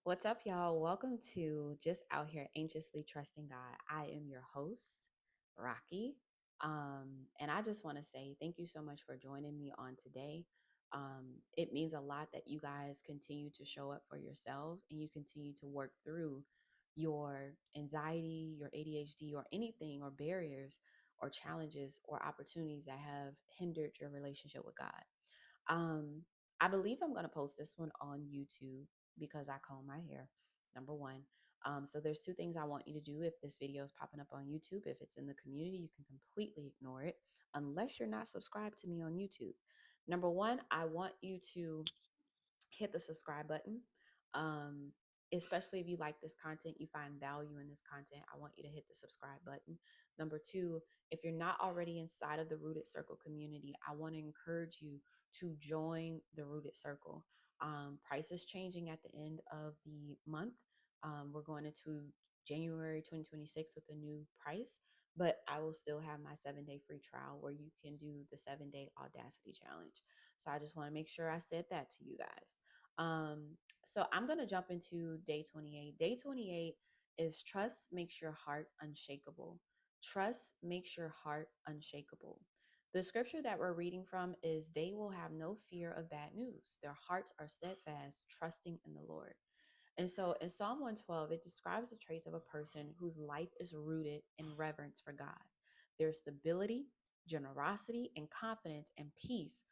What's up, y'all? Welcome to Just Out Here Anxiously Trusting God. I am your host, Rocky. And I just want to say thank you so much for joining me on today. It means a lot that you guys continue to show up for yourselves and you continue to work through your anxiety, your ADHD, or anything, or barriers, or challenges, or opportunities that have hindered your relationship with God. Um, I believe I'm going to post this one on YouTube because I comb my hair, number one. So there's two things I want you to do if this video is popping up on YouTube. If it's in the community, you can completely ignore it unless you're not subscribed to me on YouTube. Number one, I want you to hit the subscribe button. Um, Especially if you like this content, you find value in this content, I want you to hit the subscribe button. Number two, if you're not already inside of the Rooted Circle community, I want to encourage you to join the Rooted Circle. Price is changing at the end of the month. We're going into January 2026 with a new price, but I will still have my 7-day free trial where you can do the 7-day audacity challenge. So I just want to make sure I said that to you guys. So I'm going to jump into day 28. Day 28 is trust makes your heart unshakable. Trust makes your heart unshakable. The scripture that we're reading from is they will have no fear of bad news. Their hearts are steadfast, trusting in the Lord. And so in Psalm 112, it describes the traits of a person whose life is rooted in reverence for God. Their stability, generosity, and confidence and peace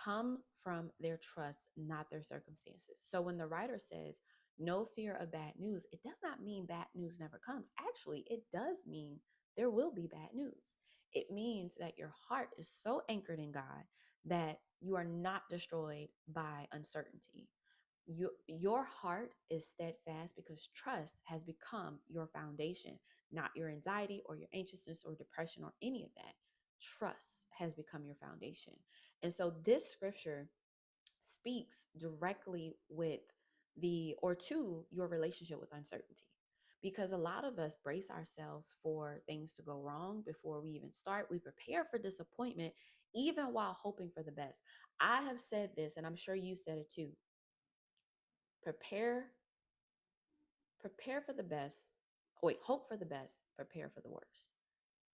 come from their trust, not their circumstances. So when the writer says, no fear of bad news, it does not mean bad news never comes. Actually, it does mean there will be bad news. It means that your heart is so anchored in God that you are not destroyed by uncertainty. Your heart is steadfast because trust has become your foundation, not your anxiety or your anxiousness or depression or any of that. Trust has become your foundation. And so this scripture speaks directly with to your relationship with uncertainty. Because a lot of us brace ourselves for things to go wrong before we even start. We prepare for disappointment, even while hoping for the best. I have said this, and I'm sure you said it too. Prepare Prepare for the best. Wait, hope for the best, prepare for the worst.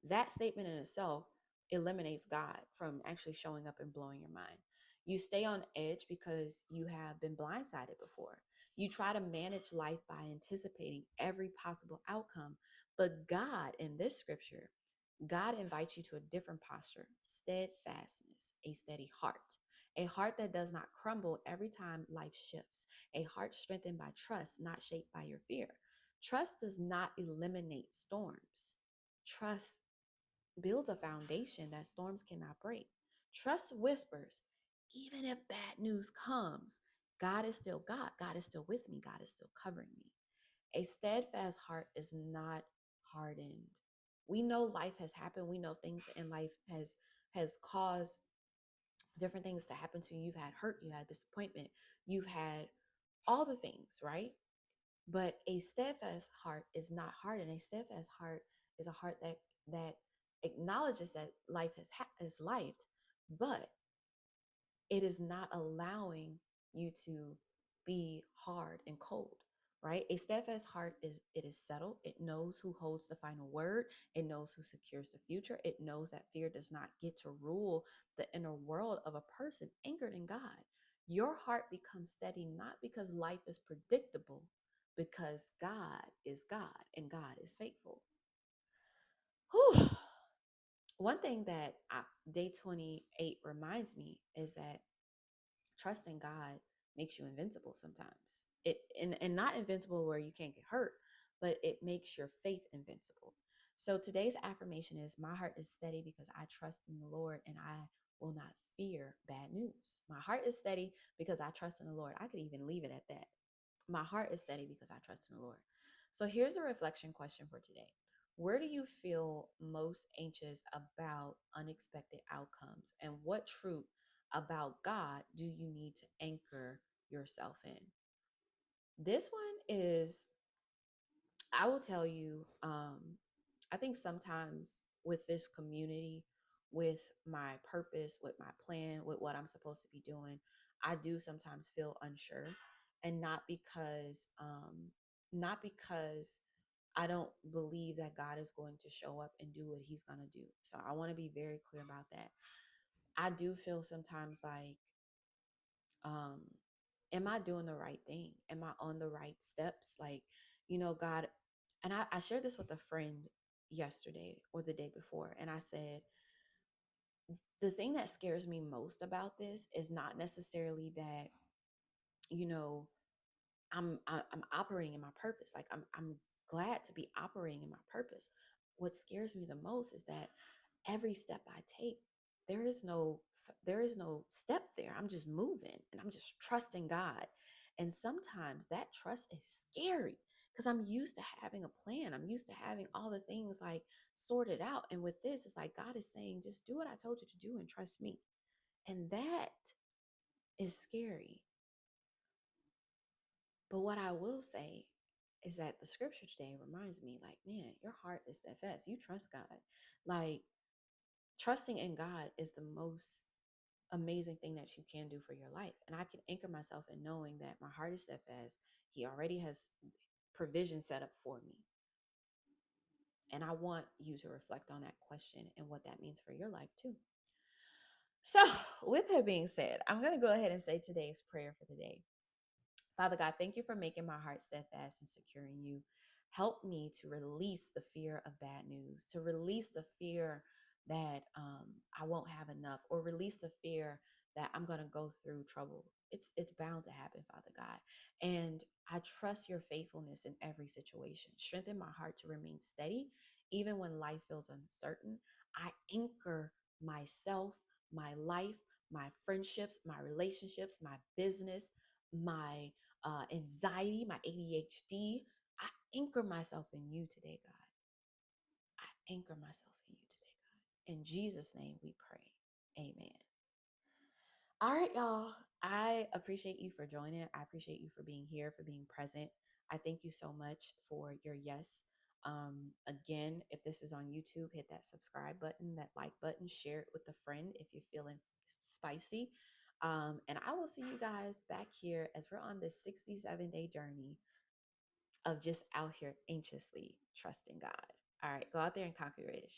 That statement in itself eliminates God from actually showing up and blowing your mind. You stay on edge because you have been blindsided before. You try to manage life by anticipating every possible outcome. But God, in this scripture, God invites you to a different posture, steadfastness, a steady heart, a heart that does not crumble every time life shifts, a heart strengthened by trust, not shaped by your fear. Trust does not eliminate storms. Trust builds a foundation that storms cannot break. Trust whispers, even if bad news comes, God is still God. God is still with me. God is still covering me. A steadfast heart is not hardened. We know life has happened. We know things in life has caused different things to happen to you. You've had hurt, you had disappointment, you've had all the things, right? But a steadfast heart is not hardened. A steadfast heart is a heart that acknowledges that life is life, but it is not allowing you to be hard and cold, right? A steadfast heart is settled. It knows who holds the final word. It knows who secures the future. It knows that fear does not get to rule the inner world of a person anchored in God. Your heart becomes steady not because life is predictable, because God is God and God is faithful. Whew. One thing that day 28 reminds me is that trusting God makes you invincible sometimes. And not invincible where you can't get hurt, but it makes your faith invincible. So today's affirmation is my heart is steady because I trust in the Lord and I will not fear bad news. My heart is steady because I trust in the Lord. I could even leave it at that. My heart is steady because I trust in the Lord. So here's a reflection question for today. Where do you feel most anxious about unexpected outcomes? And what truth about God do you need to anchor yourself in? This one is, I will tell you, I think sometimes with this community, with my purpose, with my plan, with what I'm supposed to be doing, I do sometimes feel unsure. and not because I don't believe that God is going to show up and do what he's going to do. So I want to be very clear about that. I do feel sometimes like, um, am I doing the right thing? Am I on the right steps? Like, God, and I shared this with a friend yesterday or the day before, and I said, the thing that scares me most about this is not necessarily that, you know, I'm operating in my purpose. Like I'm glad to be operating in my purpose. What scares me the most is that every step I take, there is no step there. I'm just moving and I'm just trusting God. And sometimes that trust is scary because I'm used to having a plan. I'm used to having all the things like sorted out. And with this, it's like God is saying, just do what I told you to do and trust me. And that is scary. But what I will say is that the scripture today reminds me, like, man, your heart is steadfast. You trust God. Like, trusting in God is the most amazing thing that you can do for your life. And I can anchor myself in knowing that my heart is steadfast. He already has provision set up for me. And I want you to reflect on that question and what that means for your life too. So, with that being said, I'm going to go ahead and say today's prayer for the day. Father God, thank you for making my heart steadfast and secure in you. Help me to release the fear of bad news, to release the fear that I won't have enough, or release the fear that I'm going to go through trouble. It's bound to happen, Father God. And I trust your faithfulness in every situation. Strengthen my heart to remain steady, even when life feels uncertain. I anchor myself, my life, my friendships, my relationships, my business, my anxiety, my ADHD. I anchor myself in you today, God. I anchor myself in you today, God. In Jesus' name we pray. Amen. All right, y'all. I appreciate you for joining. I appreciate you for being here, for being present. I thank you so much for your yes. Again, if this is on YouTube, hit that subscribe button, that like button, share it with a friend if you're feeling spicy. And I will see you guys back here as we're on this 67-day journey of just out here anxiously trusting God. All right, go out there and conquer it.